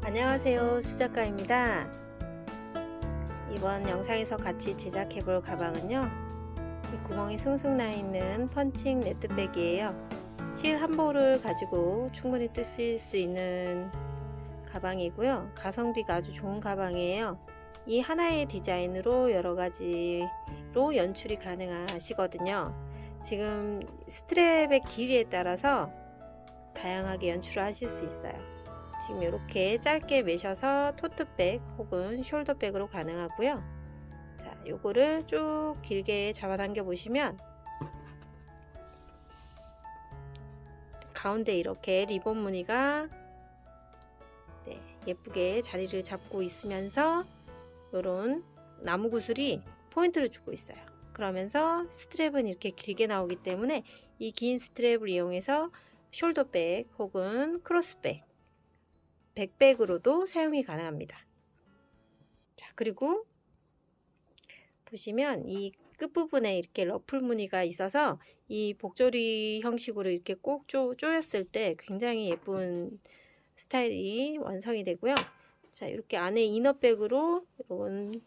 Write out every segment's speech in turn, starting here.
안녕하세요, 수작가입니다. 이번 영상에서 같이 제작해 볼 가방은요, 이 구멍이 숭숭 나 있는 펀칭 네트백이에요. 실 한 볼을 가지고 충분히 쓰실 수 있는 가방이고요, 가성비가 아주 좋은 가방이에요. 이 하나의 디자인으로 여러 가지로 연출이 가능하시거든요. 지금 스트랩의 길이에 따라서 다양하게 연출을 하실 수 있어요. 지금 이렇게 짧게 매셔서 토트백 혹은 숄더백으로 가능하고요. 자, 요거를 쭉 길게 잡아당겨 보시면 가운데 이렇게 리본 무늬가 예쁘게 자리를 잡고 있으면서 요런 나무 구슬이 포인트를 주고 있어요. 그러면서 스트랩은 이렇게 길게 나오기 때문에 이 긴 스트랩을 이용해서 숄더백 혹은 크로스백, 백백으로도 사용이 가능합니다. 자, 그리고 보시면 이 끝부분에 이렇게 러플 무늬가 있어서 이 복조리 형식으로 이렇게 꼭 조였을 때 굉장히 예쁜 스타일이 완성이 되고요. 자, 이렇게 안에 이너백으로 이런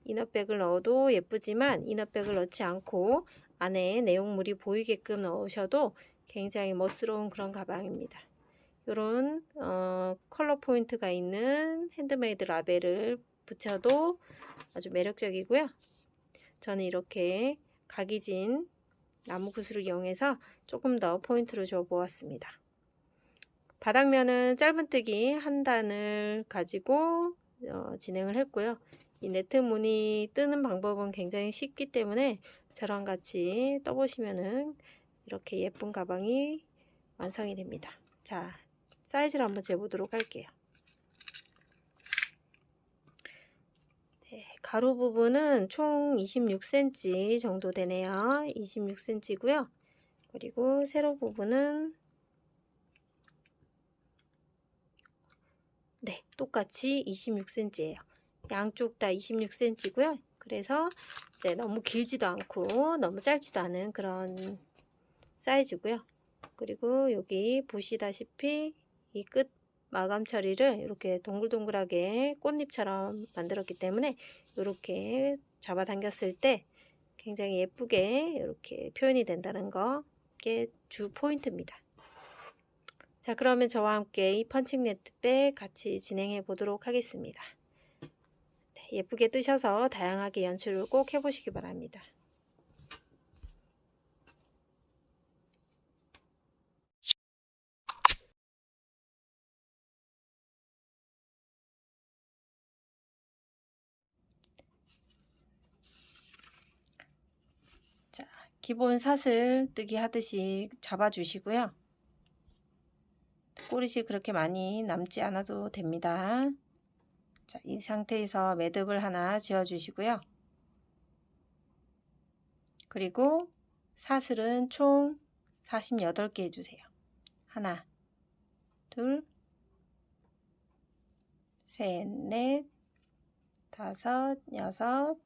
이너백을 넣어도 예쁘지만 이너백을 넣지 않고 안에 내용물이 보이게끔 넣으셔도 굉장히 멋스러운 그런 가방입니다. 이런 컬러 포인트가 있는 핸드메이드 라벨을 붙여도 아주 매력적이고요. 저는 이렇게 각이 진 나무 구슬을 이용해서 조금 더 포인트를 줘 보았습니다. 바닥면은 짧은뜨기 한 단을 가지고 진행을 했고요. 이 네트 무늬 뜨는 방법은 굉장히 쉽기 때문에 저랑 같이 떠보시면은 이렇게 예쁜 가방이 완성이 됩니다. 자, 사이즈를 한번 재보도록 할게요. 가로 부분은 총 26cm 정도 되네요. 26cm고요. 그리고 세로 부분은 똑같이 26cm예요. 양쪽 다 26cm고요. 그래서 이제 너무 길지도 않고 너무 짧지도 않은 그런 사이즈고요. 그리고 여기 보시다시피 이 끝 마감 처리를 이렇게 동글동글하게 꽃잎처럼 만들었기 때문에 이렇게 잡아당겼을 때 굉장히 예쁘게 이렇게 표현이 된다는 게 주 포인트입니다. 자, 그러면 저와 함께 이 펀칭 네트백 같이 진행해 보도록 하겠습니다. 예쁘게 뜨셔서 다양하게 연출을 꼭 해보시기 바랍니다. 자, 기본 사슬 뜨기 하듯이 잡아주시고요. 꼬리실 그렇게 많이 남지 않아도 됩니다. 자, 이 상태에서 매듭을 하나 지어 주시고요. 그리고 사슬은 총 48개 해주세요. 하나, 둘, 셋, 넷, 다섯, 여섯,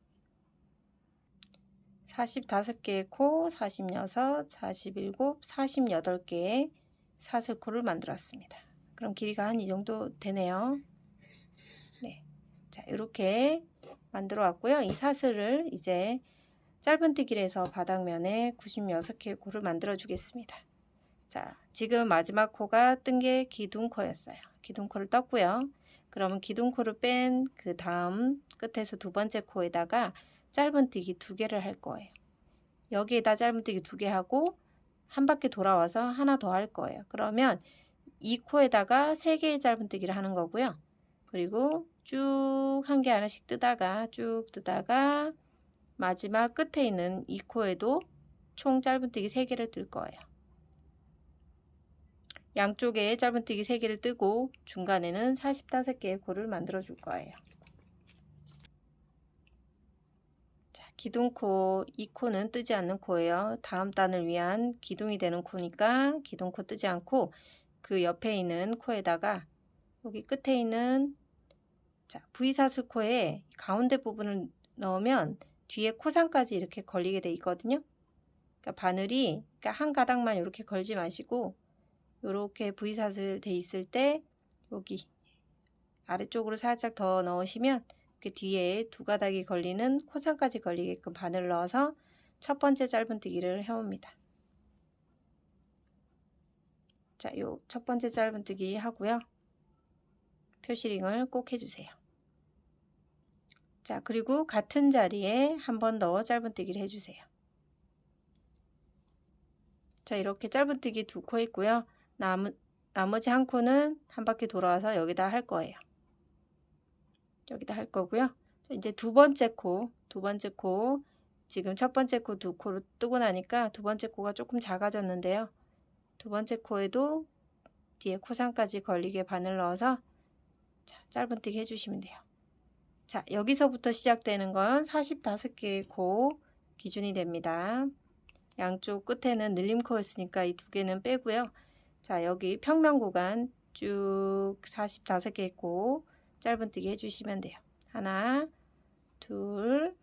45개의 코, 46, 47, 48개의 사슬코를 만들었습니다. 그럼 길이가 한 이 정도 되네요. 네. 자, 이렇게 만들어 왔고요. 이 사슬을 이제 짧은뜨기를 해서 바닥면에 96개의 코를 만들어 주겠습니다. 자, 지금 마지막 코가 뜬 게 기둥코였어요. 기둥코를 떴고요. 그러면 기둥코를 뺀 그 다음 끝에서 두 번째 코에다가 짧은뜨기 2개를 할 거예요. 여기에다 짧은뜨기 2개 하고 한 바퀴 돌아와서 하나 더 할 거예요. 그러면 이 코에다가 3개의 짧은뜨기를 하는 거고요. 그리고 쭉 한 개 하나씩 뜨다가 쭉 뜨다가 마지막 끝에 있는 이 코에도 총 짧은뜨기 3개를 뜰 거예요. 양쪽에 짧은뜨기 3개를 뜨고 중간에는 45개의 코를 만들어 줄 거예요. 자, 기둥코, 이 코는 뜨지 않는 코예요. 다음 단을 위한 기둥이 되는 코니까 기둥코 뜨지 않고 그 옆에 있는 코에다가 여기 끝에 있는 V사슬 코에 가운데 부분을 넣으면 뒤에 코상까지 이렇게 걸리게 돼 있거든요. 그러니까 바늘이 한 가닥만 이렇게 걸지 마시고 이렇게 V사슬 돼 있을 때 여기 아래쪽으로 살짝 더 넣으시면 그 뒤에 두 가닥이 걸리는 코상까지 걸리게끔 바늘 넣어서 첫 번째 짧은뜨기를 해옵니다. 자, 요 첫 번째 짧은뜨기 하고요. 표시링을 꼭 해주세요. 자, 그리고 같은 자리에 한 번 더 짧은뜨기를 해주세요. 자, 이렇게 짧은뜨기 두 코 했고요. 나머지 한 코는 한 바퀴 돌아와서 여기다 할 거예요. 여기다 할 거고요. 자, 이제 두 번째 코, 지금 첫 번째 코 두 코로 뜨고 나니까 두 번째 코가 조금 작아졌는데요. 두 번째 코에도 뒤에 코상까지 걸리게 바늘 넣어서 자, 짧은뜨기 해주시면 돼요. 자, 여기서부터 시작되는 건 45개의 코 기준이 됩니다. 양쪽 끝에는 늘림코였으니까 이 두 개는 빼고요. 자, 여기 평면 구간 쭉 45개의 코 짧은뜨기 해주시면 돼요. 하나, 둘,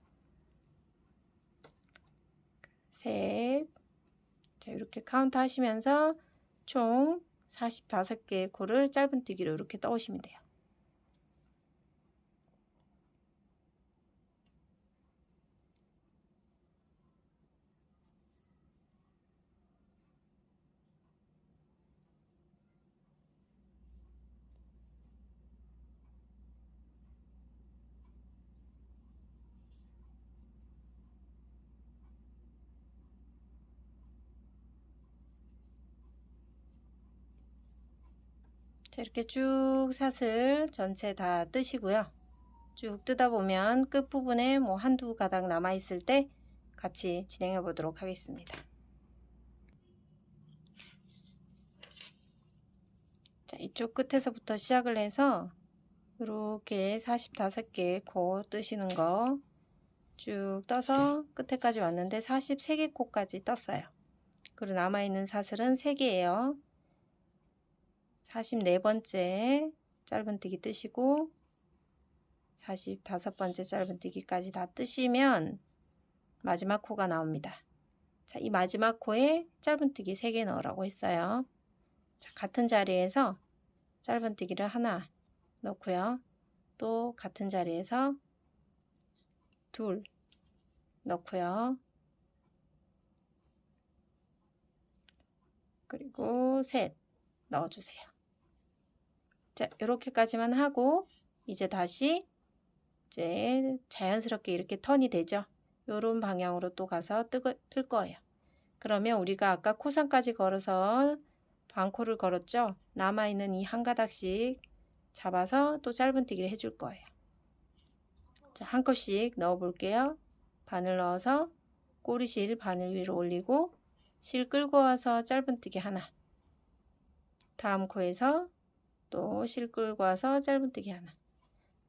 셋. 자, 이렇게 카운트 하시면서 총 45개의 코를 짧은뜨기로 이렇게 떠오시면 돼요. 자, 이렇게 쭉 사슬 전체 다 뜨시고요. 쭉 뜯어 보면 끝부분에 뭐 한두 가닥 남아 있을 때 같이 진행해 보도록 하겠습니다. 자, 이쪽 끝에서부터 시작을 해서 이렇게 45개 코 뜨시는 거 쭉 떠서 끝에까지 왔는데 43개 코까지 떴어요. 그리고 남아있는 사슬은 3개예요. 44번째 짧은뜨기 뜨시고 45번째 짧은뜨기까지 다 뜨시면 마지막 코가 나옵니다. 자, 이 마지막 코에 짧은뜨기 3개 넣으라고 했어요. 자, 같은 자리에서 짧은뜨기를 하나 넣고요. 또 같은 자리에서 둘 넣고요. 그리고 셋 넣어주세요. 자, 이렇게까지만 하고 이제 다시 이제 자연스럽게 이렇게 턴이 되죠. 요런 방향으로 또 가서 틀 거예요. 그러면 우리가 아까 코상까지 걸어서 반코를 걸었죠. 남아있는 이 한 가닥씩 잡아서 또 짧은뜨기를 해줄 거예요. 자, 한 컷씩 넣어 볼게요. 바늘 넣어서 꼬리실 바늘 위로 올리고 실 끌고 와서 짧은뜨기 하나. 다음 코에서 또 실 끌고 와서 짧은뜨기 하나.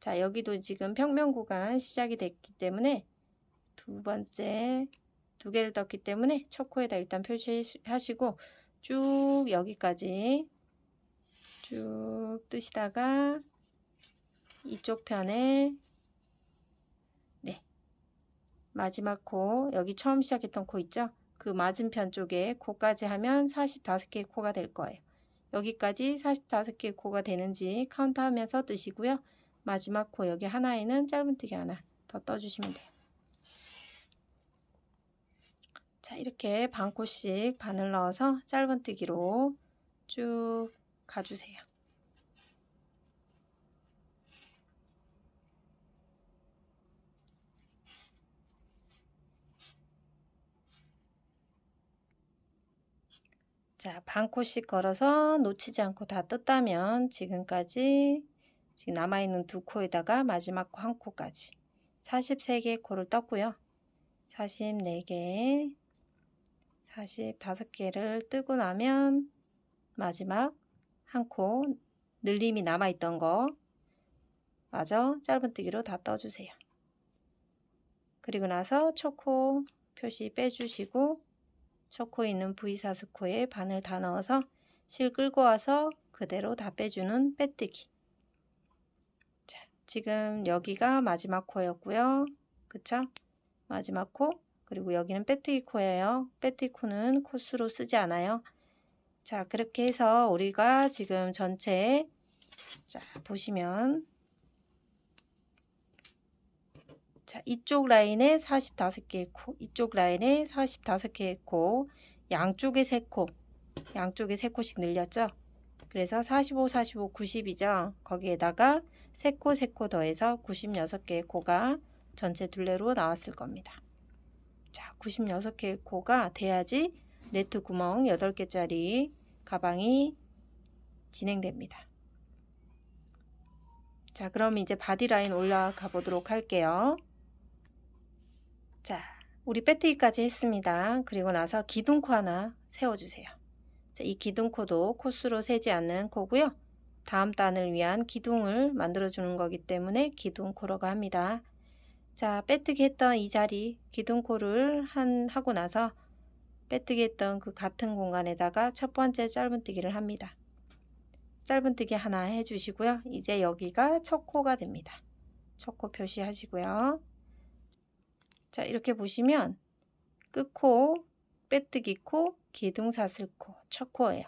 자, 여기도 지금 평면 구간 시작이 됐기 때문에 두 번째 두 개를 떴기 때문에 첫 코에다 일단 표시하시고 쭉 여기까지 쭉 뜨시다가 이쪽 편에 네, 마지막 코, 여기 처음 시작했던 코 있죠? 그 맞은편 쪽에 코까지 하면 45개의 코가 될 거예요. 여기까지 45개의 코가 되는지 카운트하면서 뜨시고요. 마지막 코 여기 하나에는 짧은뜨기 하나 더 떠주시면 돼요. 자, 이렇게 반코씩 바늘 넣어서 짧은뜨기로 쭉 가주세요. 자, 반코씩 걸어서 놓치지 않고 다 떴다면 지금까지 지금 남아있는 두 코에다가 마지막 코 한 코까지 43개의 코를 떴고요. 44개, 45개를 뜨고 나면 마지막 한 코 늘림이 남아있던 거 마저 짧은뜨기로 다 떠주세요. 그리고 나서 첫 코 표시 빼주시고 첫 코에 있는 V사슬코에 바늘 다 넣어서 실 끌고 와서 그대로 다 빼주는 빼뜨기. 자, 지금 여기가 마지막 코였고요. 그쵸? 마지막 코, 그리고 여기는 빼뜨기 코예요. 빼뜨기 코는 코수로 쓰지 않아요. 자, 그렇게 해서 우리가 지금 전체 자, 보시면 자, 이쪽 라인에 45개의 코, 이쪽 라인에 45개의 코, 양쪽에 3코, 양쪽에 3코씩 늘렸죠. 그래서 45, 45, 90이죠. 거기에다가 3코, 3코 더해서 96개의 코가 전체 둘레로 나왔을 겁니다. 자, 96개의 코가 돼야지 네트 구멍 8개짜리 가방이 진행됩니다. 자, 그럼 이제 바디라인 올라가 보도록 할게요. 자, 우리 빼뜨기까지 했습니다. 그리고 나서 기둥코 하나 세워주세요. 자, 이 기둥코도 코수로 세지 않는 코고요. 다음 단을 위한 기둥을 만들어주는 거기 때문에 기둥코라고 합니다. 자, 빼뜨기 했던 이 자리 기둥코를 하고 나서 빼뜨기 했던 그 같은 공간에다가 첫 번째 짧은뜨기를 합니다. 짧은뜨기 하나 해주시고요. 이제 여기가 첫 코가 됩니다. 첫 코 표시하시고요. 자, 이렇게 보시면 끝코, 빼뜨기 코, 기둥사슬코, 첫 코예요.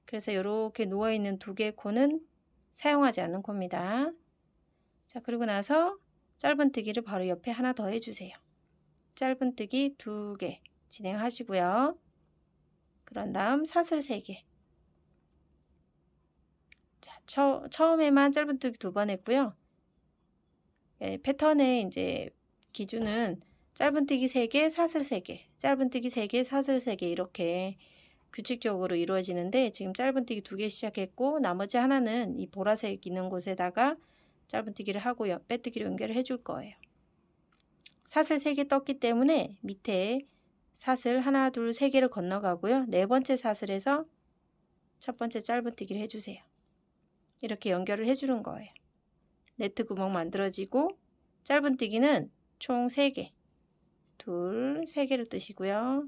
그래서 이렇게 누워있는 2개의 코는 사용하지 않는 코입니다. 자, 그리고 나서 짧은뜨기를 바로 옆에 하나 더 해주세요. 짧은뜨기 2개 진행하시고요. 그런 다음 사슬 3개. 자, 처음에만 짧은뜨기 2번 했고요. 예, 패턴의 이제 기준은 짧은뜨기 3개, 사슬 3개, 짧은뜨기 3개, 사슬 3개 이렇게 규칙적으로 이루어지는데 지금 짧은뜨기 2개 시작했고 나머지 하나는 이 보라색 있는 곳에다가 짧은뜨기를 하고 빼뜨기로 연결을 해줄 거예요. 사슬 3개 떴기 때문에 밑에 사슬 하나, 둘, 3개를 건너가고요. 네 번째 사슬에서 첫 번째 짧은뜨기를 해주세요. 이렇게 연결을 해주는 거예요. 네트 구멍 만들어지고 짧은뜨기는 총 3개, 3개를 뜨시고요.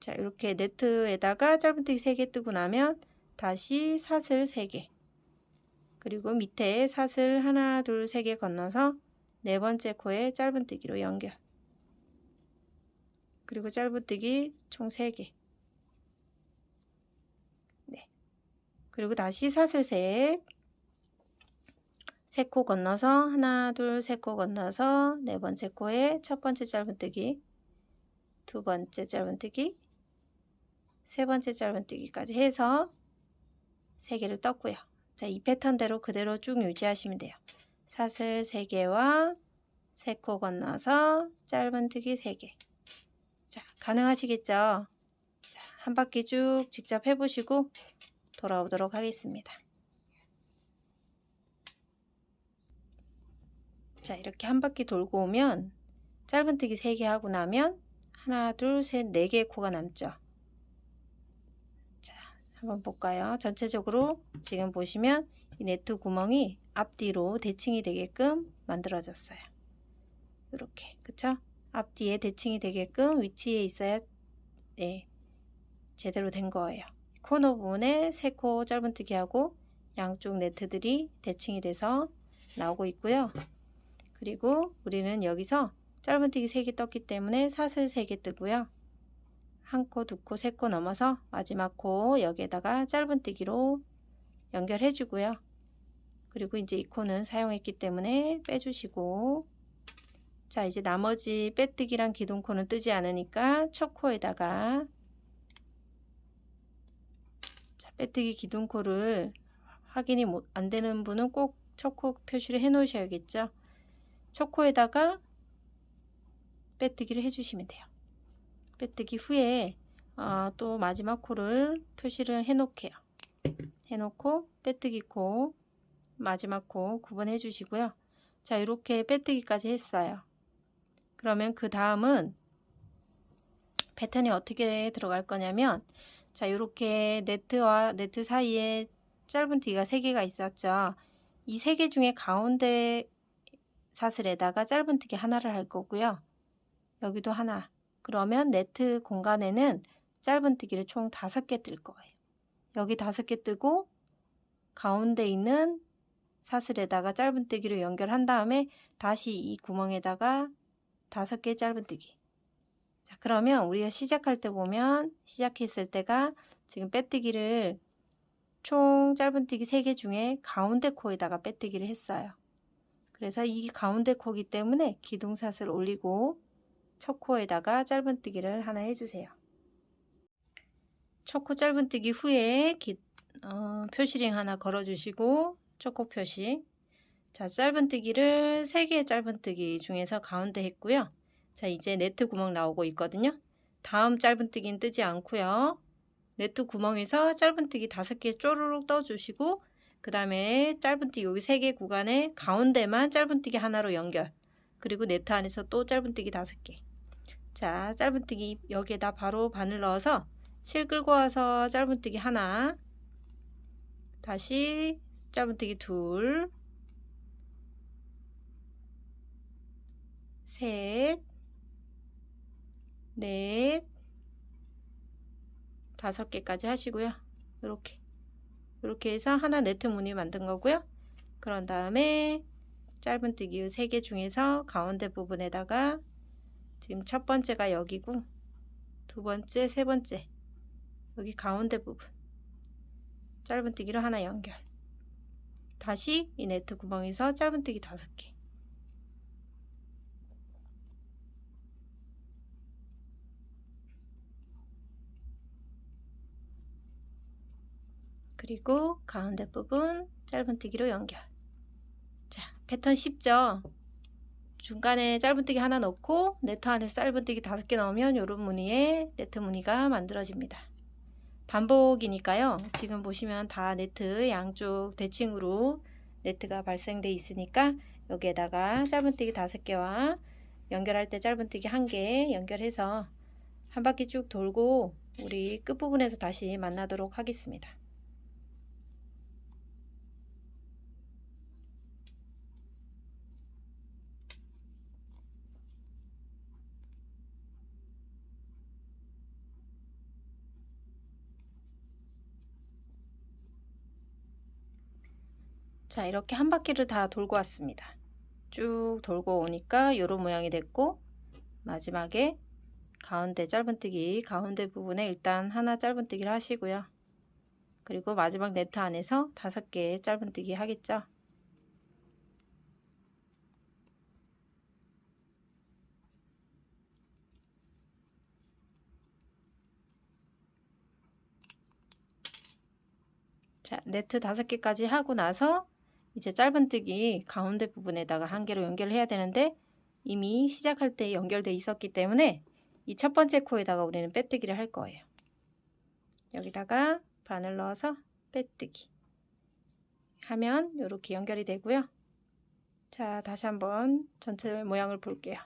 자, 이렇게 네트에다가 짧은뜨기 3개 뜨고 나면 다시 사슬 3개, 그리고 밑에 사슬 하나, 둘, 3개 건너서 네 번째 코에 짧은뜨기로 연결, 그리고 짧은뜨기 총 3개, 네. 그리고 다시 사슬 3코 건너서 하나, 둘, 3코 건너서 네 번째 코에 첫 번째 짧은뜨기, 두 번째 짧은뜨기, 세 번째 짧은뜨기까지 해서 3개를 떴고요. 자, 이 패턴대로 그대로 쭉 유지하시면 돼요. 사슬 3개와 3코 건너서 짧은뜨기 3개. 자, 가능하시겠죠? 자, 한 바퀴 쭉 직접 해보시고 돌아오도록 하겠습니다. 자, 이렇게 한 바퀴 돌고 오면 짧은뜨기 3개 하고 나면 하나, 둘, 셋, 4개의 코가 남죠. 자, 한번 볼까요? 전체적으로 지금 보시면 이 네트 구멍이 앞뒤로 대칭이 되게끔 만들어졌어요. 이렇게, 그쵸? 앞뒤에 대칭이 되게끔 위치에 있어야 네, 제대로 된 거예요. 코너 부분에 3코 짧은뜨기 하고 양쪽 네트들이 대칭이 돼서 나오고 있고요. 그리고 우리는 여기서 짧은뜨기 3개 떴기 때문에 사슬 3개 뜨고요. 한 코, 2코, 3코 넘어서 마지막 코 여기에다가 짧은뜨기로 연결해 주고요. 그리고 이제 이 코는 사용했기 때문에 빼주시고, 자, 이제 나머지 빼뜨기랑 기둥코는 뜨지 않으니까 첫 코에다가 자, 빼뜨기 기둥코를 확인이 안 되는 분은 꼭 첫 코 표시를 해 놓으셔야겠죠. 첫 코에다가 빼뜨기를 해주시면 돼요. 빼뜨기 후에 또 마지막 코를 표시를 해 놓게요. 해놓고 빼뜨기 코, 마지막 코 구분해 주시고요. 자, 이렇게 빼뜨기까지 했어요. 그러면 그 다음은 패턴이 어떻게 들어갈 거냐면, 자, 이렇게 네트와 네트 사이에 짧은뜨기가 3개가 있었죠. 이 3개 중에 가운데 사슬에다가 짧은뜨기 하나를 할 거고요. 여기도 하나. 그러면 네트 공간에는 짧은뜨기를 총 5개 뜰 거예요. 여기 5개 뜨고 가운데 있는 사슬에다가 짧은뜨기로 연결한 다음에 다시 이 구멍에다가 5개 짧은뜨기. 자, 그러면 우리가 시작할 때 보면 시작했을 때가 지금 빼뜨기를 총 짧은뜨기 3개 중에 가운데 코에다가 빼뜨기를 했어요. 그래서 이 가운데 코이기 때문에 기둥사슬 올리고 첫 코에다가 짧은뜨기를 하나 해주세요. 첫 코 짧은뜨기 후에 표시링 하나 걸어주시고 첫 코 표시. 자, 짧은뜨기를 3개의 짧은뜨기 중에서 가운데 했고요. 자, 이제 네트 구멍 나오고 있거든요. 다음 짧은뜨기는 뜨지 않고요. 네트 구멍에서 짧은뜨기 5개 쪼르륵 떠주시고 그 다음에 짧은뜨기 여기 3개 구간에 가운데만 짧은뜨기 하나로 연결. 그리고 네트 안에서 또 짧은뜨기 5개. 자, 짧은뜨기 여기에다 바로 바늘 넣어서 실 끌고 와서 짧은뜨기 하나, 다시 짧은뜨기 둘, 셋, 넷, 5개까지 하시고요. 이렇게 해서 하나 네트 무늬 만든 거고요. 그런 다음에 짧은뜨기 3개 중에서 가운데 부분에다가 지금 첫 번째가 여기고 두 번째, 세 번째 여기 가운데 부분 짧은뜨기로 하나 연결. 다시 이 네트 구멍에서 짧은뜨기 5개. 그리고 가운데 부분 짧은뜨기로 연결. 자, 패턴 쉽죠? 중간에 짧은뜨기 하나 넣고 네트 안에 짧은뜨기 5개 넣으면 이런 무늬의 네트 무늬가 만들어집니다. 반복이니까요. 지금 보시면 다 네트 양쪽 대칭으로 네트가 발생돼 있으니까 여기에다가 짧은뜨기 5개와 연결할 때 짧은뜨기 1개 연결해서 한 바퀴 쭉 돌고 우리 끝부분에서 다시 만나도록 하겠습니다. 자, 이렇게 한 바퀴를 다 돌고 왔습니다. 쭉 돌고 오니까 이런 모양이 됐고 마지막에 가운데 짧은뜨기 가운데 부분에 일단 하나 짧은뜨기를 하시고요. 그리고 마지막 네트 안에서 5개 짧은뜨기 하겠죠. 자, 네트 5개까지 하고 나서 이제 짧은뜨기 가운데 부분에다가 1개로 연결을 해야 되는데 이미 시작할 때 연결돼 있었기 때문에 이 첫 번째 코에다가 우리는 빼뜨기를 할 거예요. 여기다가 바늘 넣어서 빼뜨기 하면 이렇게 연결이 되고요. 자, 다시 한번 전체 모양을 볼게요.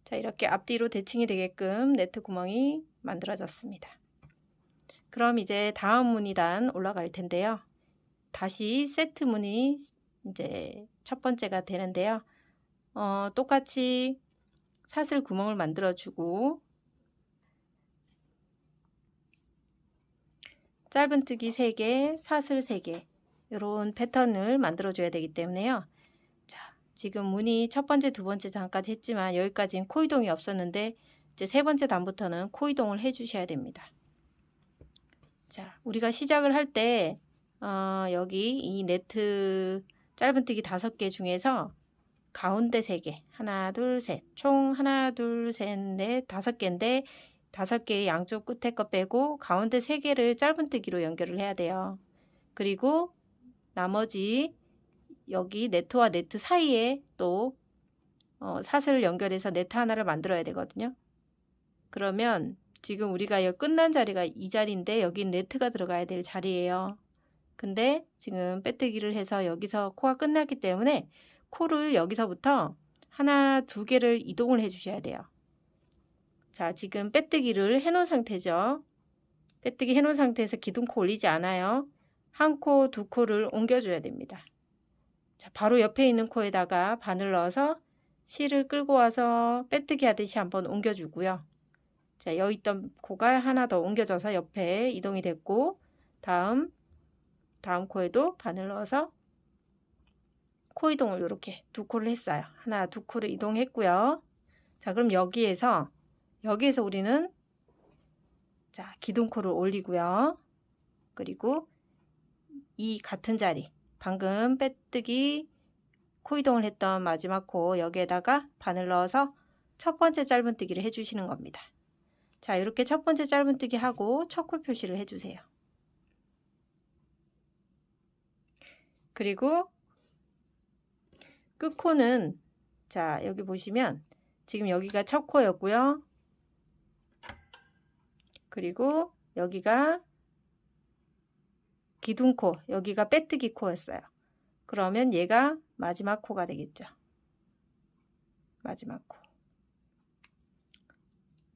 자, 이렇게 앞뒤로 대칭이 되게끔 네트 구멍이 만들어졌습니다. 그럼 이제 다음 무늬단 올라갈 텐데요. 다시 세트 무늬 이제 첫 번째가 되는데요. 똑같이 사슬 구멍을 만들어 주고 짧은뜨기 3개, 사슬 3개 이런 패턴을 만들어 줘야 되기 때문에요. 자, 지금 무늬 첫 번째, 두 번째 단까지 했지만 여기까지는 코이동이 없었는데 이제 세 번째 단부터는 코이동을 해 주셔야 됩니다. 자, 우리가 시작을 할 때 여기 이 네트 짧은뜨기 5개 중에서 가운데 3개 하나 둘 셋 총 하나 둘 셋 넷 5개인데 5개의 양쪽 끝에 거 빼고 가운데 3개를 짧은뜨기로 연결을 해야 돼요. 그리고 나머지 여기 네트와 네트 사이에 또 사슬을 연결해서 네트 하나를 만들어야 되거든요. 그러면 지금 우리가 여기 끝난 자리가 이 자리인데 여기 네트가 들어가야 될 자리예요. 근데 지금 빼뜨기를 해서 여기서 코가 끝났기 때문에 코를 여기서부터 하나, 2개를 이동을 해 주셔야 돼요. 자, 지금 빼뜨기를 해 놓은 상태죠. 빼뜨기 해 놓은 상태에서 기둥코 올리지 않아요. 한 코, 2코를 옮겨줘야 됩니다. 자, 바로 옆에 있는 코에다가 바늘 넣어서 실을 끌고 와서 빼뜨기 하듯이 한번 옮겨주고요. 자, 여기 있던 코가 하나 더 옮겨져서 옆에 이동이 됐고 다음 코에도 바늘 넣어서 코 이동을 이렇게 2코를 했어요. 하나, 2코를 이동했고요. 자, 그럼 여기에서 우리는 자, 기둥코를 올리고요. 그리고 이 같은 자리, 방금 빼뜨기 코 이동을 했던 마지막 코 여기에다가 바늘 넣어서 첫 번째 짧은뜨기를 해주시는 겁니다. 자, 이렇게 첫 번째 짧은뜨기 하고 첫 코 표시를 해주세요. 그리고 끝코는 자, 여기 보시면 지금 여기가 첫 코였고요. 그리고 여기가 기둥코, 여기가 빼뜨기 코였어요. 그러면 얘가 마지막 코가 되겠죠. 마지막 코.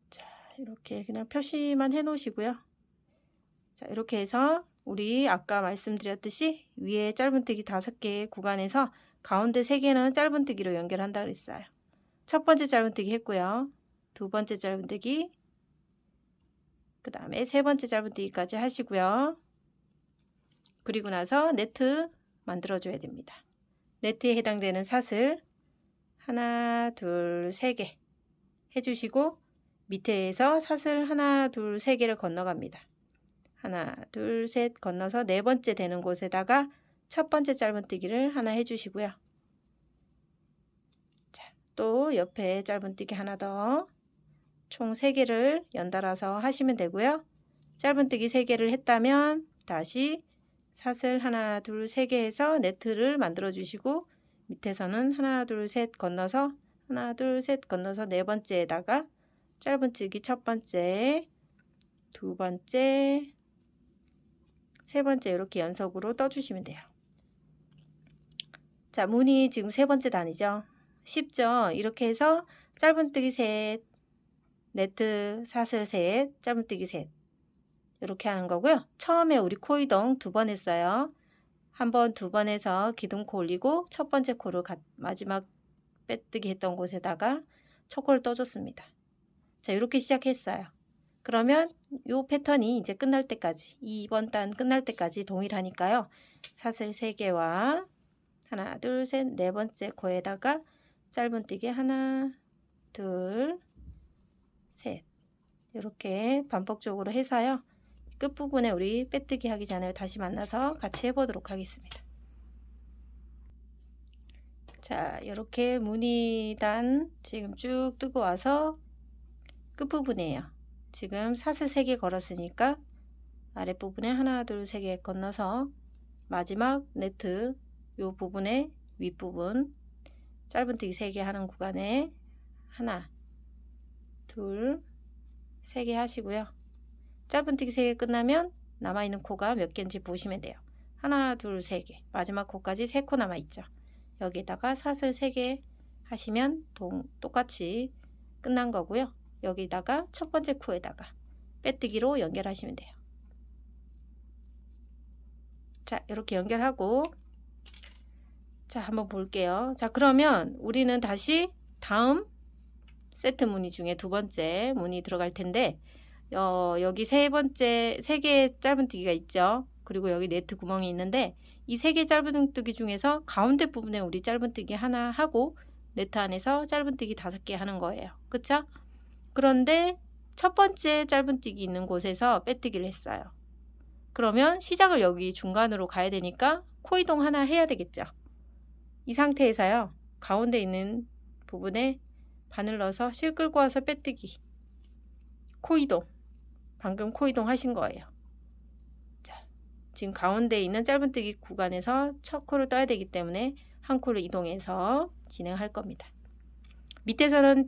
자, 이렇게 그냥 표시만 해 놓으시고요. 자, 이렇게 해서 우리 아까 말씀드렸듯이 위에 짧은뜨기 5개 구간에서 가운데 3개는 짧은뜨기로 연결한다 그랬어요. 첫 번째 짧은뜨기 했고요. 두 번째 짧은뜨기, 그 다음에 세 번째 짧은뜨기까지 하시고요. 그리고 나서 네트 만들어줘야 됩니다. 네트에 해당되는 사슬 하나, 둘, 3개 해주시고 밑에서 사슬 하나, 둘, 3개를 건너갑니다. 하나, 둘, 셋 건너서 네 번째 되는 곳에다가 첫 번째 짧은뜨기를 하나 해주시고요. 자, 또 옆에 짧은뜨기 하나 더 총 3개를 연달아서 하시면 되고요. 짧은뜨기 3개를 했다면 다시 사슬 하나, 둘, 3개 해서 네트를 만들어 주시고 밑에서는 하나, 둘, 셋 건너서 하나, 둘, 셋 건너서 네 번째에다가 짧은뜨기 첫 번째, 두 번째, 세 번째 이렇게 연속으로 떠주시면 돼요. 자, 무늬 지금 세 번째 단이죠. 쉽죠? 이렇게 해서 짧은뜨기 셋, 네트 사슬 셋, 짧은뜨기 셋 이렇게 하는 거고요. 처음에 우리 코 이동 2번 했어요. 한 번, 2번 해서 기둥코 올리고 첫 번째 코를 마지막 빼뜨기 했던 곳에다가 첫 코를 떠줬습니다. 자, 이렇게 시작했어요. 그러면 이 패턴이 이제 끝날 때까지 2번 단 끝날 때까지 동일하니까요. 사슬 3개와 하나, 둘, 셋, 네 번째 코에다가 짧은뜨기 하나, 둘, 셋 이렇게 반복적으로 해서요. 끝부분에 우리 빼뜨기 하기 전에 다시 만나서 같이 해보도록 하겠습니다. 자, 이렇게 무늬단 지금 쭉 뜨고 와서 끝부분이에요. 지금 사슬 3개 걸었으니까 아랫부분에 하나, 둘, 3개 건너서 마지막 네트 요 부분에 윗부분 짧은뜨기 3개 하는 구간에 하나, 둘, 3개 하시고요. 짧은뜨기 3개 끝나면 남아있는 코가 몇 개인지 보시면 돼요. 하나, 둘, 3개. 마지막 코까지 3코 남아있죠. 여기다가 사슬 3개 하시면 똑같이 끝난 거고요. 여기다가 첫 번째 코에다가 빼뜨기로 연결하시면 돼요. 자, 이렇게 연결하고 자, 한번 볼게요. 자, 그러면 우리는 다시 다음 세트 무늬 중에 두 번째 무늬 들어갈 텐데 여기 세 번째 3개의 짧은뜨기가 있죠. 그리고 여기 네트 구멍이 있는데 이 3개 짧은뜨기 중에서 가운데 부분에 우리 짧은뜨기 하나 하고 네트 안에서 짧은뜨기 5개 하는 거예요. 그쵸? 그런데 첫 번째 짧은뜨기 있는 곳에서 빼뜨기를 했어요. 그러면 시작을 여기 중간으로 가야 되니까 코 이동 하나 해야 되겠죠. 이 상태에서요. 가운데 있는 부분에 바늘 넣어서 실 끌고 와서 빼뜨기 코 이동 방금 코 이동 하신 거예요. 자, 지금 가운데 있는 짧은뜨기 구간에서 첫 코를 떠야 되기 때문에 한 코를 이동해서 진행할 겁니다. 밑에서는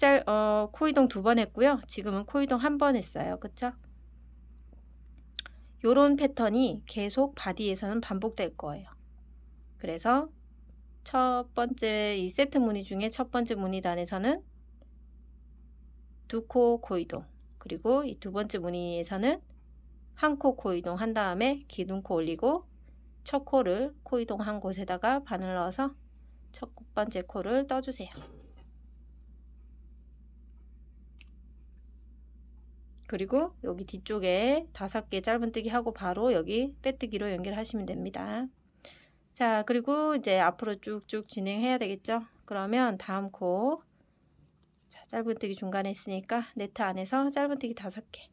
코 이동 2번 했고요. 지금은 코 이동 1번 했어요. 그쵸? 요런 패턴이 계속 바디에서는 반복될 거예요. 그래서 첫 번째 이 세트 무늬 중에 첫 번째 무늬단에서는 2코 코 이동, 그리고 이 두 번째 무늬에서는 한 코 코 이동 한 다음에 기둥코 올리고 첫 코를 코 이동 한 곳에다가 바늘 넣어서 첫 번째 코를 떠주세요. 그리고 여기 뒤쪽에 5개 짧은뜨기 하고 바로 여기 빼뜨기로 연결하시면 됩니다. 자, 그리고 이제 앞으로 쭉쭉 진행해야 되겠죠. 그러면 다음 코 자, 짧은뜨기 중간에 있으니까 네트 안에서 짧은뜨기 5개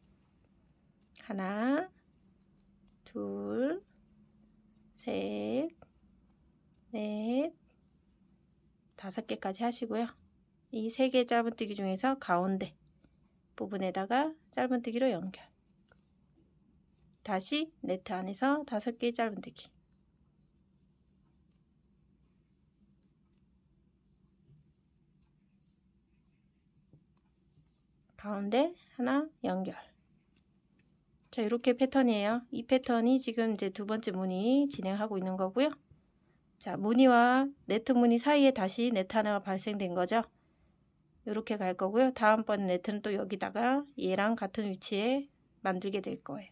하나, 둘, 셋, 넷, 5개까지 하시고요. 이 3개 짧은뜨기 중에서 가운데 부분에다가 짧은뜨기로 연결. 다시 네트 안에서 5개의 짧은뜨기. 가운데 하나 연결. 자, 이렇게 패턴이에요. 이 패턴이 지금 이제 두 번째 무늬 진행하고 있는 거고요. 자, 무늬와 네트 무늬 사이에 다시 네트 하나가 발생된 거죠. 이렇게 갈 거고요. 다음번 네트는 또 여기다가 얘랑 같은 위치에 만들게 될 거예요.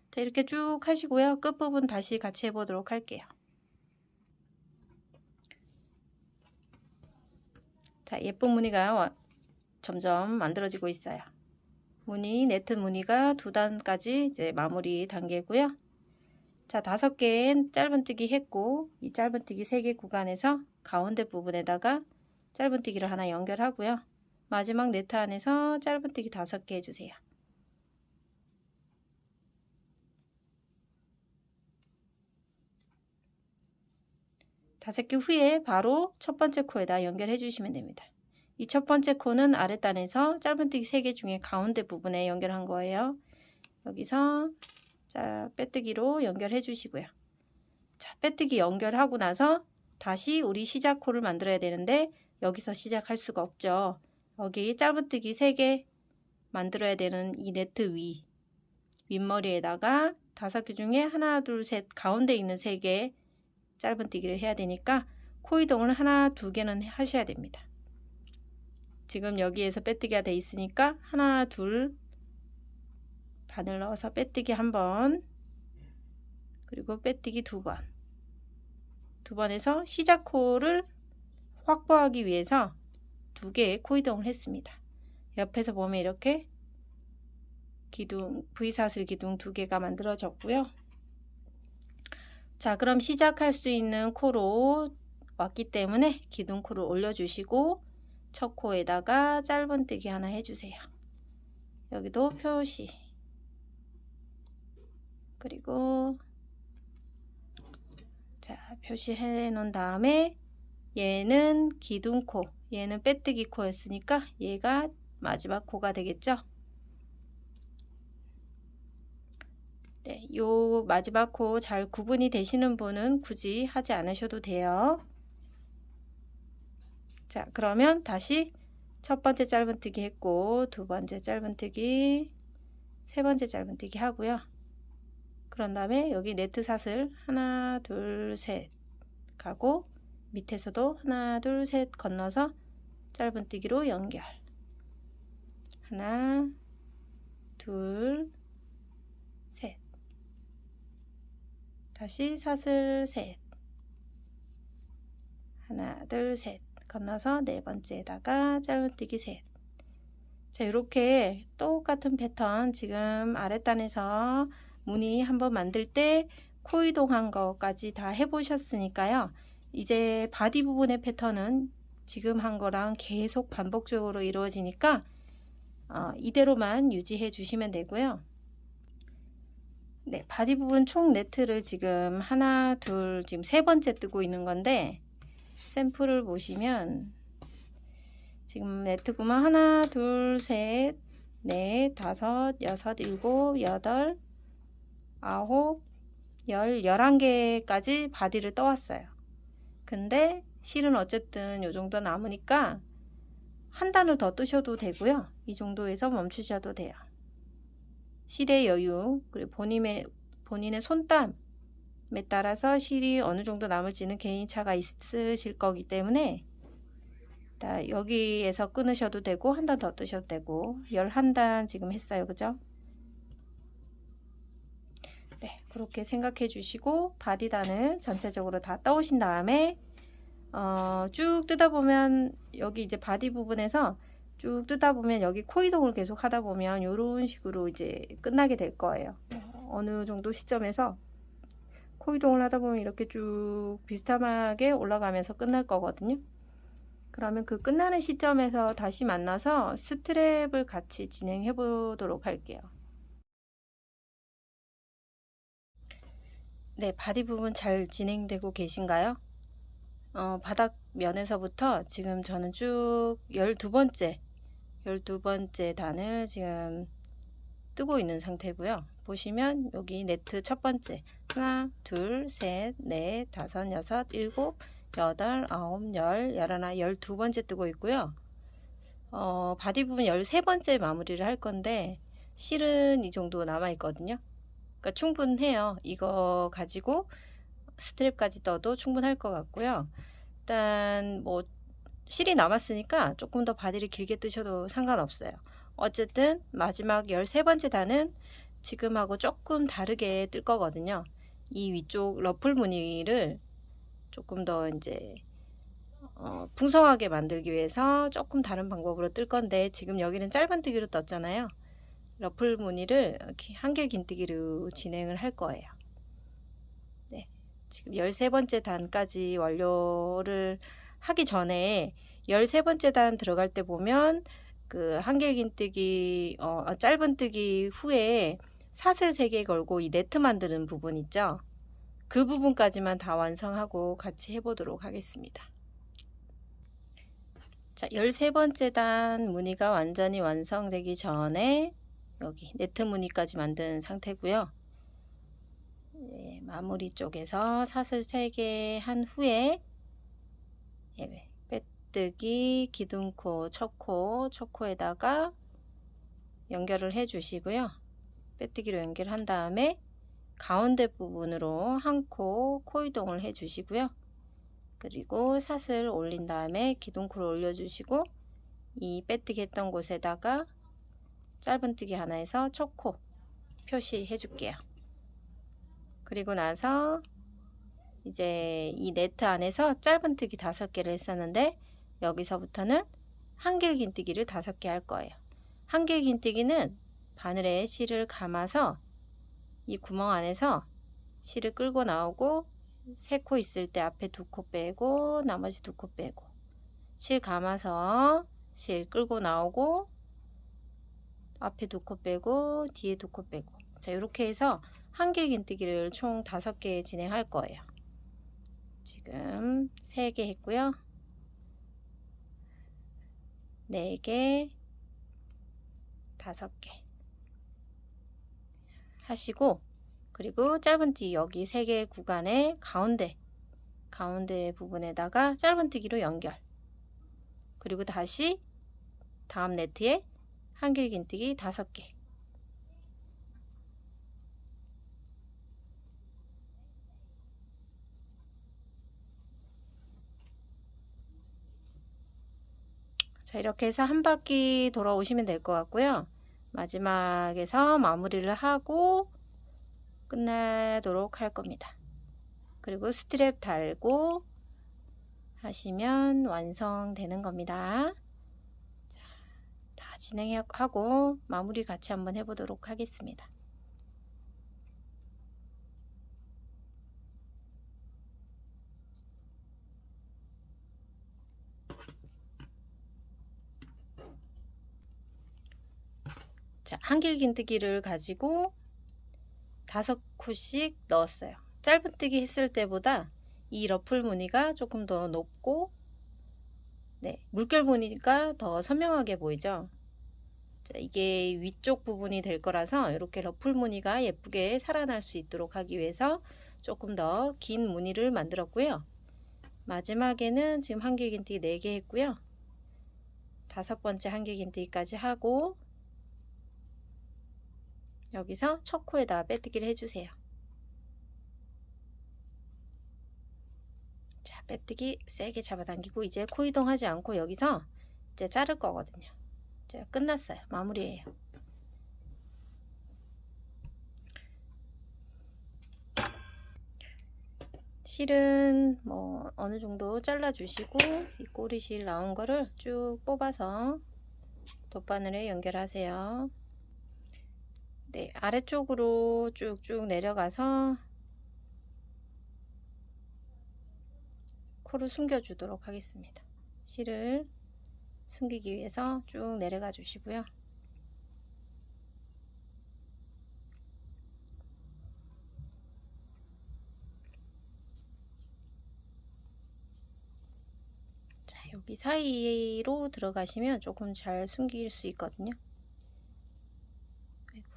자, 이렇게 쭉 하시고요. 끝부분 다시 같이 해보도록 할게요. 자, 예쁜 무늬가 점점 만들어지고 있어요. 무늬, 네트 무늬가 2단까지 이제 마무리 단계고요. 자, 5개의 짧은뜨기 했고, 이 짧은뜨기 3개 구간에서 가운데 부분에다가 짧은뜨기를 하나 연결하고요. 마지막 네트 안에서 짧은뜨기 5개 해주세요. 다섯 개 후에 바로 첫 번째 코에다 연결해 주시면 됩니다. 이 첫 번째 코는 아랫단에서 짧은뜨기 3개 중에 가운데 부분에 연결한 거예요. 여기서 자, 빼뜨기로 연결해 주시고요. 자, 빼뜨기 연결하고 나서 다시 우리 시작 코를 만들어야 되는데 여기서 시작할 수가 없죠. 여기 짧은뜨기 3개 만들어야 되는 이 네트 윗머리에다가 5개 중에 하나, 둘, 셋 가운데 있는 3개 짧은뜨기를 해야 되니까 코 이동을 하나, 2개는 하셔야 됩니다. 지금 여기에서 빼뜨기가 돼 있으니까 하나, 둘 바늘 넣어서 빼뜨기 1번, 그리고 빼뜨기 2번. 2번에서 시작 코를 확보하기 위해서 2개의 코 이동을 했습니다. 옆에서 보면 이렇게 기둥, V사슬 기둥 2개가 만들어졌고요. 자, 그럼 시작할 수 있는 코로 왔기 때문에 기둥 코를 올려주시고 첫 코에다가 짧은뜨기 하나 해주세요. 여기도 표시. 그리고 자, 표시해 놓은 다음에 얘는 기둥코, 얘는 빼뜨기 코였으니까 얘가 마지막 코가 되겠죠. 네, 요 마지막 코 잘 구분이 되시는 분은 굳이 하지 않으셔도 돼요. 자, 그러면 다시 첫 번째 짧은뜨기 했고, 두 번째 짧은뜨기, 세 번째 짧은뜨기 하고요. 그런 다음에 여기 네트 사슬 하나, 둘, 셋 가고 밑에서도 하나, 둘, 셋 건너서 짧은뜨기로 연결. 하나, 둘, 셋. 다시 사슬 셋. 하나, 둘, 셋. 건너서 네 번째에다가 짧은뜨기 셋. 자, 이렇게 똑같은 패턴 지금 아랫단에서 무늬 한번 만들 때 코 이동한 것까지 다 해보셨으니까요. 이제 바디 부분의 패턴은 지금 한 거랑 계속 반복적으로 이루어지니까 이대로만 유지해 주시면 되고요. 네, 바디 부분 총 네트를 지금 하나, 둘, 지금 3번째 뜨고 있는 건데 샘플을 보시면 지금 네트 구멍 하나, 둘, 셋, 넷, 다섯, 여섯, 일곱, 여덟, 아홉, 11개까지 바디를 떠왔어요. 근데 실은 어쨌든 요 정도 남으니까 한 단을 더 뜨셔도 되고요. 이 정도에서 멈추셔도 돼요. 실의 여유, 그리고 본인의 손땀에 따라서 실이 어느 정도 남을지는 개인차가 있으실 거기 때문에 여기에서 끊으셔도 되고 한 단 더 뜨셔도 되고 11단 지금 했어요. 그죠? 네, 그렇게 생각해 주시고 바디단을 전체적으로 다 떠오신 다음에 쭉 뜯어 보면 여기 이제 바디 부분에서 쭉 뜯다 보면 여기 코 이동을 계속 하다 보면 이런 식으로 이제 끝나게 될 거예요. 어느 정도 시점에서 코 이동을 하다 보면 이렇게 쭉 비스듬하게 올라가면서 끝날 거거든요. 그러면 그 끝나는 시점에서 다시 만나서 스트랩을 같이 진행해 보도록 할게요. 네, 바디 부분 잘 진행되고 계신가요? 바닥 면에서부터 지금 저는 쭉 12번째 단을 지금 뜨고 있는 상태고요. 보시면 여기 네트 첫 번째 하나, 둘, 셋, 넷, 다섯, 여섯, 일곱, 여덟, 아홉, 열, 열하나, 12번째 뜨고 있고요. 바디 부분 13번째 마무리를 할 건데 실은 이 정도 남아 있거든요. 그러니까 충분해요. 이거 가지고 스트랩까지 떠도 충분할 것 같고요. 일단 뭐 실이 남았으니까 조금 더 바디를 길게 뜨셔도 상관없어요. 어쨌든 마지막 13번째 단은 지금하고 조금 다르게 뜰 거거든요. 이 위쪽 러플 무늬를 조금 더 이제 풍성하게 만들기 위해서 조금 다른 방법으로 뜰 건데, 지금 여기는 짧은뜨기로 떴잖아요. 러플 무늬를 이렇게 한길 긴뜨기로 진행을 할 거예요. 네, 지금 13번째 단까지 완료를 하기 전에 13번째 단 들어갈 때 보면 그 한길 긴뜨기 짧은뜨기 후에 사슬 3개 걸고 이 네트 만드는 부분 있죠. 그 부분까지만 다 완성하고 같이 해보도록 하겠습니다. 자, 13번째 단 무늬가 완전히 완성되기 전에 여기 네트 무늬까지 만든 상태고요. 네, 마무리 쪽에서 사슬 3개 한 후에 빼뜨기, 기둥코, 첫코에다가 연결을 해 주시고요. 빼뜨기로 연결한 다음에 가운데 부분으로 한 코 이동을 해 주시고요. 그리고 사슬 올린 다음에 기둥코를 올려 주시고 이 빼뜨기 했던 곳에다가 짧은뜨기 하나 해서 첫코 표시해 줄게요. 그리고 나서 이제 이 네트 안에서 짧은뜨기 5개를 했었는데 여기서부터는 한길 긴뜨기를 5개 할 거예요. 한길 긴뜨기는 바늘에 실을 감아서 이 구멍 안에서 실을 끌고 나오고 3코 있을 때 앞에 2코 빼고 나머지 2코 빼고 실 감아서 실 끌고 나오고 앞에 2코 빼고 뒤에 2코 빼고, 자 이렇게 해서 한길 긴뜨기를 총 5개 진행할 거예요. 지금 3개 했고요. 4개, 5개 하시고, 그리고 짧은뜨기 여기 3개 구간의 가운데 부분에다가 짧은뜨기로 연결, 그리고 다시 다음 네트에 한길 긴뜨기 5개. 자, 이렇게 해서 한 바퀴 돌아오시면 될 것 같고요. 마지막에서 마무리를 하고 끝내도록 할 겁니다. 그리고 스트랩 달고 하시면 완성되는 겁니다. 자, 다 진행하고 마무리 같이 한번 해보도록 하겠습니다. 자, 한길 긴뜨기를 가지고 5코씩 넣었어요. 짧은뜨기 했을 때보다 이 러플 무늬가 조금 더 높고, 네, 물결 무늬가 더 선명하게 보이죠. 자, 이게 위쪽 부분이 될 거라서 이렇게 러플 무늬가 예쁘게 살아날 수 있도록 하기 위해서 조금 더 긴 무늬를 만들었고요. 마지막에는 지금 한길 긴뜨기 4개 했고요. 5번째 한길 긴뜨기까지 하고 여기서 첫 코에다 빼뜨기를 해주세요. 자, 빼뜨기 세게 잡아당기고 이제 코 이동하지 않고 여기서 이제 자를 거거든요. 자, 끝났어요. 마무리예요. 실은 뭐 어느 정도 잘라 주시고 이 꼬리실 나온 거를 쭉 뽑아서 돗바늘에 연결하세요. 네, 아래쪽으로 쭉쭉 내려가서 코를 숨겨 주도록 하겠습니다. 실을 숨기기 위해서 쭉 내려가 주시고요. 여기 사이로 들어가시면 조금 잘 숨길 수 있거든요. 아이고.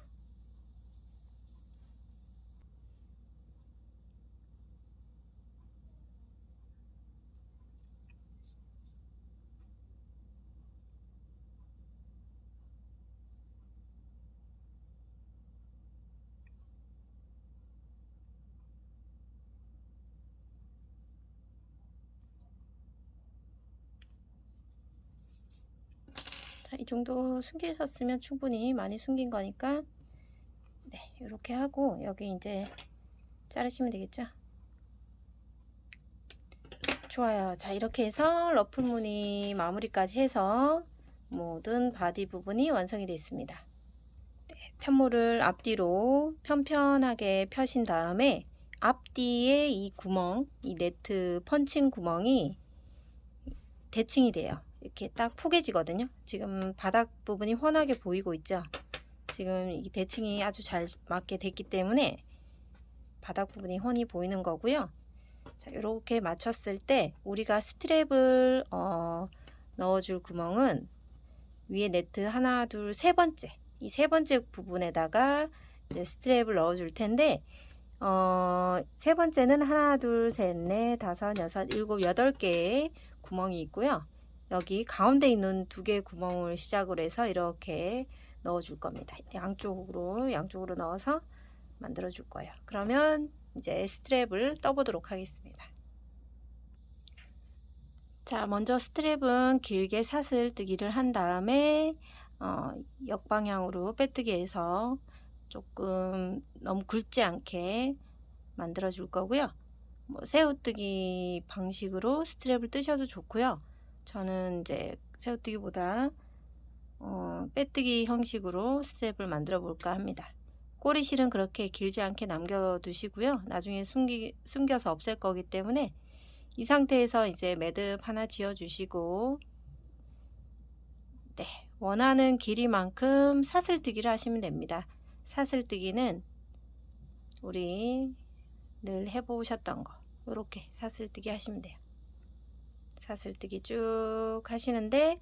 자, 이 정도 숨기셨으면 충분히 많이 숨긴 거니까 네, 이렇게 하고 여기 이제 자르시면 되겠죠. 좋아요. 자, 이렇게 해서 러프 무늬 마무리까지 해서 모든 바디 부분이 완성이 됐습니다. 네, 편물을 앞뒤로 편편하게 펴신 다음에 앞뒤에 이 구멍, 이 네트 펀칭 구멍이 대칭이 돼요. 이렇게 딱 포개지거든요. 지금 바닥 부분이 훤하게 보이고 있죠. 지금 이 대칭이 아주 잘 맞게 됐기 때문에 바닥 부분이 훤히 보이는 거고요. 자, 이렇게 맞췄을 때 우리가 스트랩을 넣어줄 구멍은 위에 네트 하나, 둘, 세 번째, 이 세 번째 부분에다가 이제 스트랩을 넣어줄 텐데 세 번째는 하나, 둘, 셋, 넷, 다섯, 여섯, 일곱, 여덟 개의 구멍이 있고요. 여기 가운데 있는 두 개의 구멍을 시작으로 해서 이렇게 넣어줄 겁니다. 양쪽으로 넣어서 만들어 줄 거예요. 그러면 이제 스트랩을 떠보도록 하겠습니다. 자, 먼저 스트랩은 길게 사슬뜨기를 한 다음에 역방향으로 빼뜨기해서 조금 너무 굵지 않게 만들어 줄 거고요. 뭐 새우뜨기 방식으로 스트랩을 뜨셔도 좋고요. 저는 이제 새우뜨기보다 빼뜨기 형식으로 스트랩을 만들어 볼까 합니다. 꼬리실은 그렇게 길지 않게 남겨 두시고요. 나중에 숨겨서 없앨 거기 때문에 이 상태에서 이제 매듭 하나 지어 주시고 네, 원하는 길이만큼 사슬뜨기를 하시면 됩니다. 사슬뜨기는 우리 늘 해보셨던 거 이렇게 사슬뜨기 하시면 돼요. 사슬뜨기 쭉 하시는데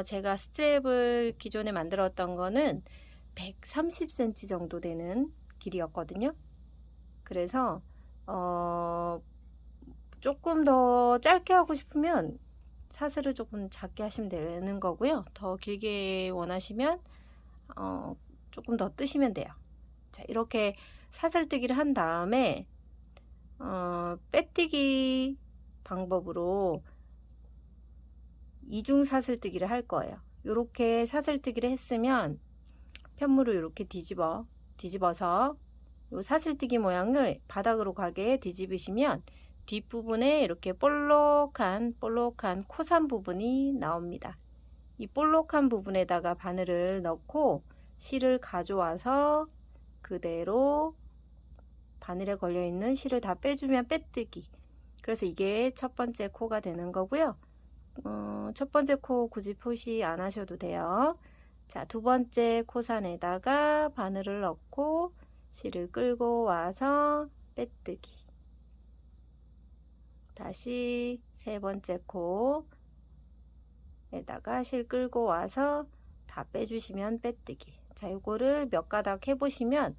제가 스트랩을 기존에 만들었던 거는 130cm 정도 되는 길이었거든요. 그래서 조금 더 짧게 하고 싶으면 사슬을 조금 작게 하시면 되는 거고요. 더 길게 원하시면 조금 더 뜨시면 돼요. 자, 이렇게 사슬뜨기를 한 다음에 빼뜨기 방법으로 이중 사슬뜨기를 할 거예요. 이렇게 사슬뜨기를 했으면 편물을 이렇게 뒤집어서 이 사슬뜨기 모양을 바닥으로 가게 뒤집으시면 뒷부분에 이렇게 볼록한 코산 부분이 나옵니다. 이 볼록한 부분에다가 바늘을 넣고 실을 가져와서 그대로 바늘에 걸려 있는 실을 다 빼주면 빼뜨기. 그래서 이게 첫 번째 코가 되는 거고요. 첫 번째 코 굳이 표시 안 하셔도 돼요. 자, 두 번째 코산에다가 바늘을 넣고 실을 끌고 와서 빼뜨기. 다시 세 번째 코에다가 실 끌고 와서 다 빼주시면 빼뜨기. 자, 이거를 몇 가닥 해보시면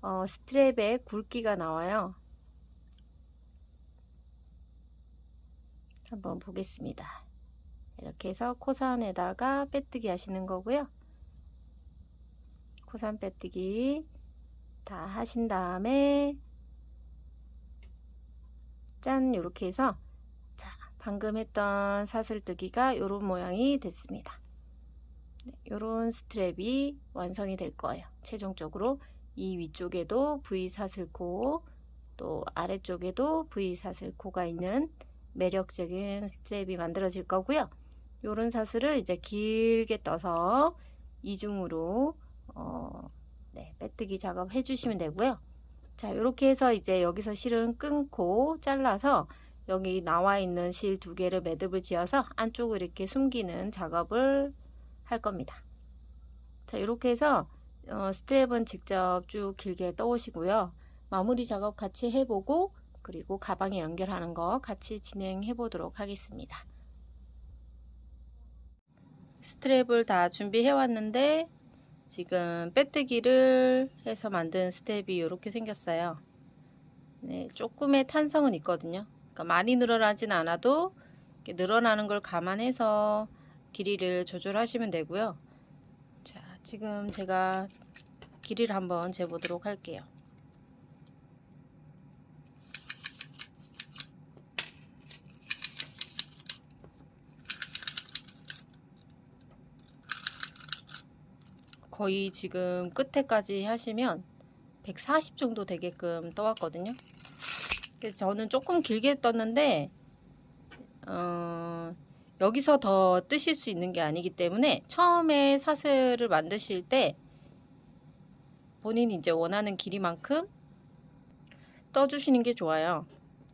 스트랩에 굵기가 나와요. 한번 보겠습니다. 이렇게 해서 코산에다가 빼뜨기 하시는 거고요. 코산 빼뜨기 다 하신 다음에 짠, 이렇게 해서 자, 방금 했던 사슬뜨기가 이런 모양이 됐습니다. 네, 이런 스트랩이 완성이 될 거예요. 최종적으로 이 위쪽에도 V 사슬코, 또 아래쪽에도 V 사슬코가 있는 매력적인 스트랩이 만들어질 거고요. 이런 사슬을 이제 길게 떠서 이중으로 네, 빼뜨기 작업 해주시면 되고요. 자, 이렇게 해서 이제 여기서 실은 끊고 잘라서 여기 나와 있는 실 두 개를 매듭을 지어서 안쪽을 이렇게 숨기는 작업을 할 겁니다. 자, 이렇게 해서 스트랩은 직접 쭉 길게 떠오시고요. 마무리 작업 같이 해보고 그리고 가방에 연결하는 거 같이 진행해 보도록 하겠습니다. 스트랩을 다 준비해 왔는데 지금 빼뜨기를 해서 만든 스텝이 이렇게 생겼어요. 네, 조금의 탄성은 있거든요. 그러니까 많이 늘어나진 않아도 늘어나는 걸 감안해서 길이를 조절하시면 되고요. 자, 지금 제가 길이를 한번 재보도록 할게요. 거의 지금 끝에까지 하시면 140 정도 되게끔 떠왔거든요. 그래서 저는 조금 길게 떴는데 여기서 더 뜨실 수 있는 게 아니기 때문에 처음에 사슬을 만드실 때 본인이 이제 원하는 길이만큼 떠주시는 게 좋아요.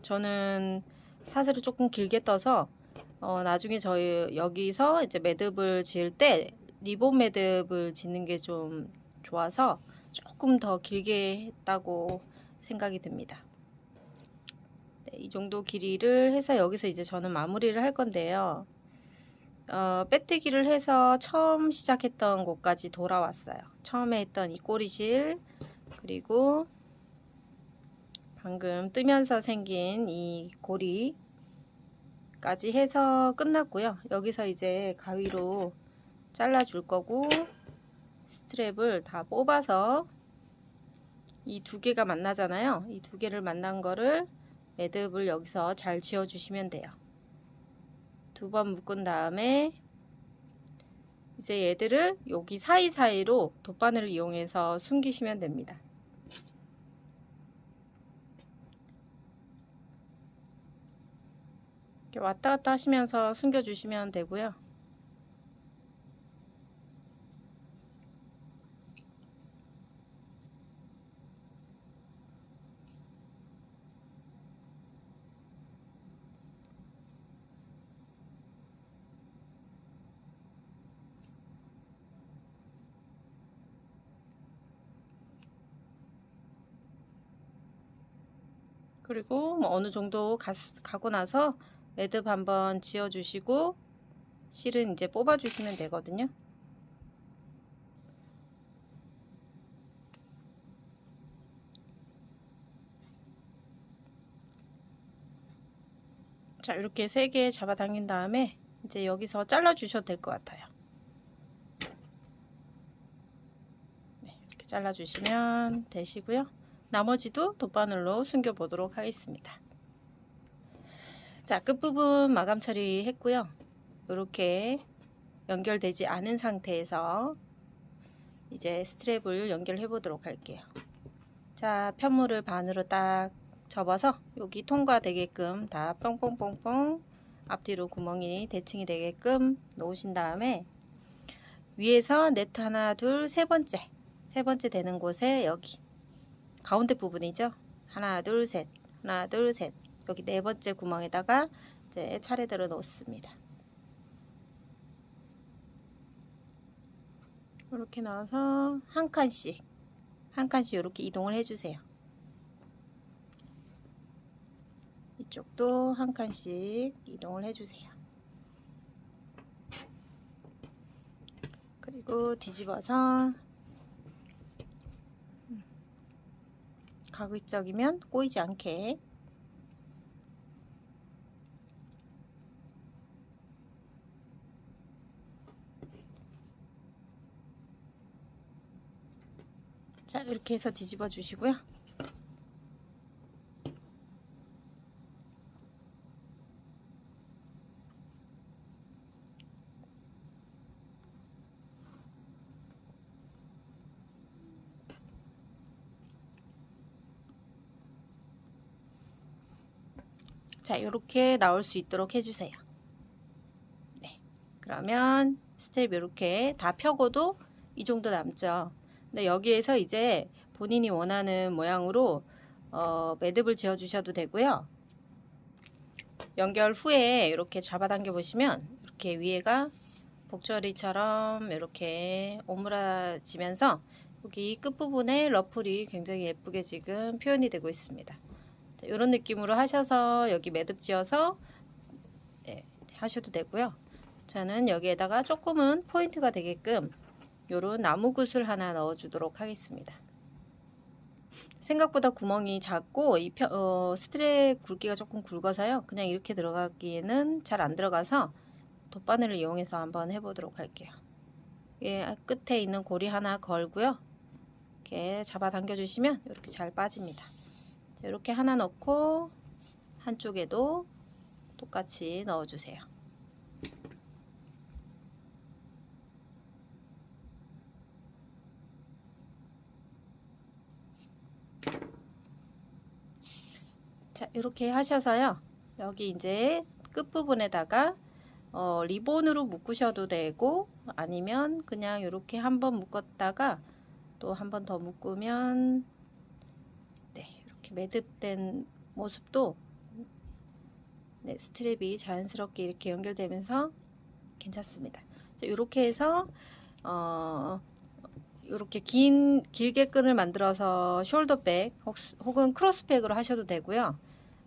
저는 사슬을 조금 길게 떠서 나중에 저희 여기서 이제 매듭을 지을 때 리본 매듭을 짓는 게 좀 좋아서 조금 더 길게 했다고 생각이 듭니다. 네, 이 정도 길이를 해서 여기서 이제 저는 마무리를 할 건데요. 빼뜨기를 해서 처음 시작했던 곳까지 돌아왔어요. 처음에 했던 이 꼬리실, 그리고 방금 뜨면서 생긴 이 고리까지 해서 끝났고요. 여기서 이제 가위로 잘라 줄 거고, 스트랩을 다 뽑아서 이 두 개가 만나잖아요. 이 두 개를 만난 거를 매듭을 여기서 잘 지어 주시면 돼요. 두 번 묶은 다음에 이제 얘들을 여기 사이사이로 돗바늘을 이용해서 숨기시면 됩니다. 이렇게 왔다 갔다 하시면서 숨겨 주시면 되고요. 그리고 뭐 어느 정도 가고 나서 매듭 한번 지어 주시고 실은 이제 뽑아 주시면 되거든요. 자, 이렇게 3개 잡아 당긴 다음에 이제 여기서 잘라 주셔도 될 것 같아요. 네, 이렇게 잘라 주시면 되시고요. 나머지도 돗바늘로 숨겨 보도록 하겠습니다. 자, 끝부분 마감 처리했고요. 이렇게 연결되지 않은 상태에서 이제 스트랩을 연결해 보도록 할게요. 자, 편물을 반으로 딱 접어서 여기 통과되게끔 다 뽕뽕뽕뽕 앞뒤로 구멍이 대칭이 되게끔 놓으신 다음에 위에서 네트 하나 둘 세 번째 되는 곳에 여기 가운데 부분이죠. 하나 둘 셋 하나 둘 셋 여기 네 번째 구멍에다가 이제 차례대로 넣습니다. 이렇게 넣어서 한 칸씩 이렇게 이동을 해주세요. 이쪽도 한 칸씩 이동을 해주세요. 그리고 뒤집어서 가급적이면 꼬이지 않게 자, 이렇게 해서 뒤집어 주시고요. 자, 이렇게 나올 수 있도록 해주세요. 네, 그러면 스텝 이렇게 다 펴고도 이 정도 남죠. 근데 여기에서 이제 본인이 원하는 모양으로 매듭을 지어 주셔도 되고요. 연결 후에 이렇게 잡아당겨 보시면 이렇게 위에가 복저리처럼 이렇게 오므라지면서 여기 끝부분에 러플이 굉장히 예쁘게 지금 표현이 되고 있습니다. 이런 느낌으로 하셔서 여기 매듭 지어서 네, 하셔도 되고요. 저는 여기에다가 조금은 포인트가 되게끔 요런 나무 굿을 하나 넣어 주도록 하겠습니다. 생각보다 구멍이 작고 이 스트랩 굵기가 조금 굵어서요. 그냥 이렇게 들어가기에는 잘 안 들어가서 돗바늘을 이용해서 한번 해보도록 할게요. 예, 끝에 있는 고리 하나 걸고요. 이렇게 잡아 당겨 주시면 이렇게 잘 빠집니다. 자, 이렇게 하나 넣고 한쪽에도 똑같이 넣어 주세요. 자, 이렇게 하셔서요. 여기 이제 끝부분에다가 리본으로 묶으셔도 되고 아니면 그냥 이렇게 한번 묶었다가 또 한 번 더 묶으면 네, 이렇게 매듭된 모습도 네, 스트랩이 자연스럽게 이렇게 연결되면서 괜찮습니다. 자, 이렇게 해서 이렇게 길게 끈을 만들어서 숄더백 혹은 크로스백으로 하셔도 되고요.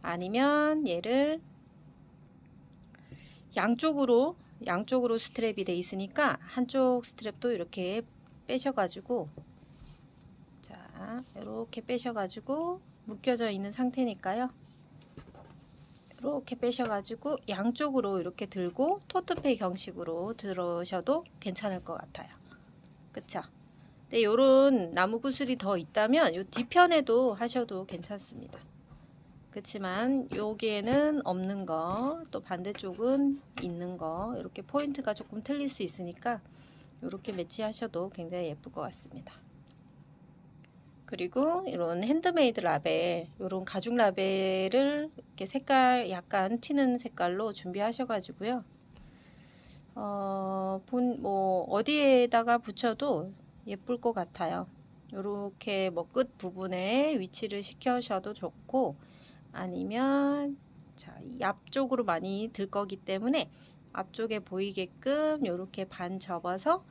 아니면 얘를 양쪽으로 스트랩이 돼 있으니까 한쪽 스트랩도 이렇게 빼셔가지고 자 이렇게 빼셔가지고 묶여져 있는 상태니까요. 이렇게 빼셔가지고 양쪽으로 이렇게 들고 토트팩 형식으로 들으셔도 괜찮을 것 같아요. 그쵸? 네, 요런 나무 구슬이 더 있다면 요 뒤편에도 하셔도 괜찮습니다. 그렇지만 여기에는 없는 거, 또 반대쪽은 있는 거, 이렇게 포인트가 조금 틀릴 수 있으니까 이렇게 매치하셔도 굉장히 예쁠 것 같습니다. 그리고 이런 핸드메이드 라벨, 이런 가죽 라벨을 이렇게 색깔 약간 튀는 색깔로 준비하셔가지고요. 뭐 어디에다가 붙여도 예쁠 것 같아요. 이렇게 뭐 끝 부분에 위치를 시켜셔도 좋고 아니면 자, 이 앞쪽으로 많이 들 거기 때문에 앞쪽에 보이게끔 이렇게 반 접어서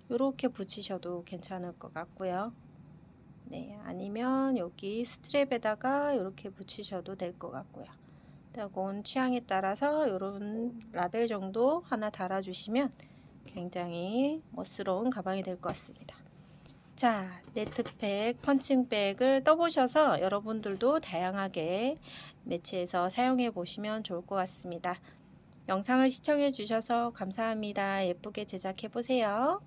이렇게 붙이셔도 괜찮을 것 같고요. 네, 아니면 여기 스트랩에다가 이렇게 붙이셔도 될 것 같고요. 그건 취향에 따라서 이런 라벨 정도 하나 달아주시면 굉장히 멋스러운 가방이 될 것 같습니다. 자, 네트팩, 펀칭백을 떠보셔서 여러분들도 다양하게 매치해서 사용해 보시면 좋을 것 같습니다. 영상을 시청해 주셔서 감사합니다. 예쁘게 제작해 보세요.